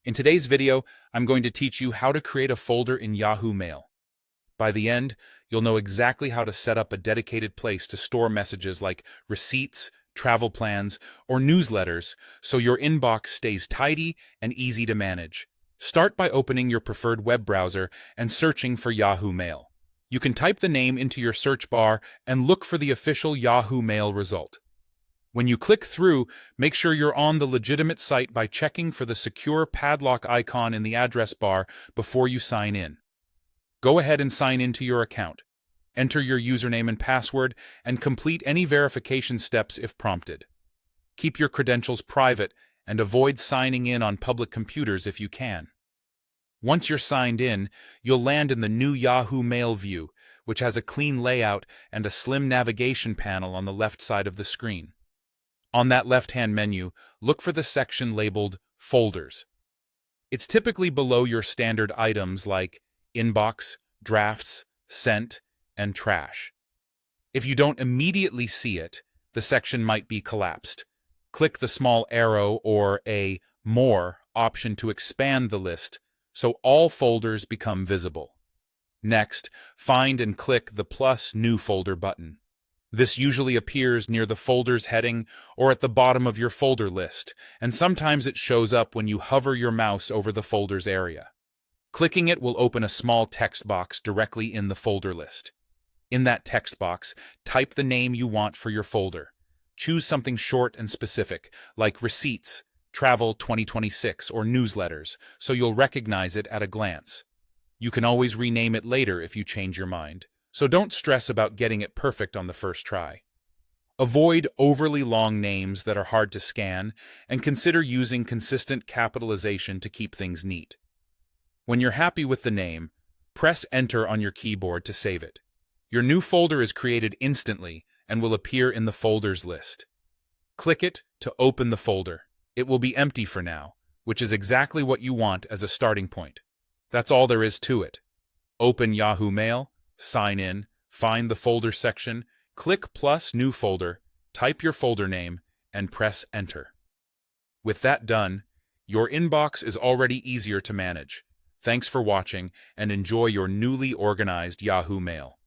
In today's video, I'm going to teach you how to create a folder in Yahoo Mail. By the end, you'll know exactly how to set up a dedicated place to store messages like receipts, travel plans, or newsletters so your inbox stays tidy and easy to manage. Start by opening your preferred web browser and searching for Yahoo Mail. You can type the name into your search bar and look for the official Yahoo Mail result. When you click through, make sure you're on the legitimate site by checking for the secure padlock icon in the address bar before you sign in. Go ahead and sign into your account. Enter your username and password and complete any verification steps if prompted. Keep your credentials private and avoid signing in on public computers if you can. Once you're signed in, you'll land in the new Yahoo Mail view, which has a clean layout and a slim navigation panel on the left side of the screen. On that left-hand menu, look for the section labeled Folders. It's typically below your standard items like Inbox, Drafts, Sent, and Trash. If you don't immediately see it, the section might be collapsed. Click the small arrow or a More option to expand the list so all folders become visible. Next, find and click the plus New Folder button. This usually appears near the Folders heading or at the bottom of your folder list, and sometimes it shows up when you hover your mouse over the Folders area. Clicking it will open a small text box directly in the folder list. In that text box, type the name you want for your folder. Choose something short and specific, like Receipts, Travel 2026, or Newsletters, so you'll recognize it at a glance. You can always rename it later if you change your mind, so don't stress about getting it perfect on the first try. Avoid overly long names that are hard to scan, and consider using consistent capitalization to keep things neat. When you're happy with the name, press Enter on your keyboard to save it. Your new folder is created instantly and will appear in the Folders list. Click it to open the folder. It will be empty for now, which is exactly what you want as a starting point. That's all there is to it. Open Yahoo Mail, sign in, find the folder section, click plus New Folder, type your folder name, and press Enter. With that done, your inbox is already easier to manage. Thanks for watching and enjoy your newly organized Yahoo Mail.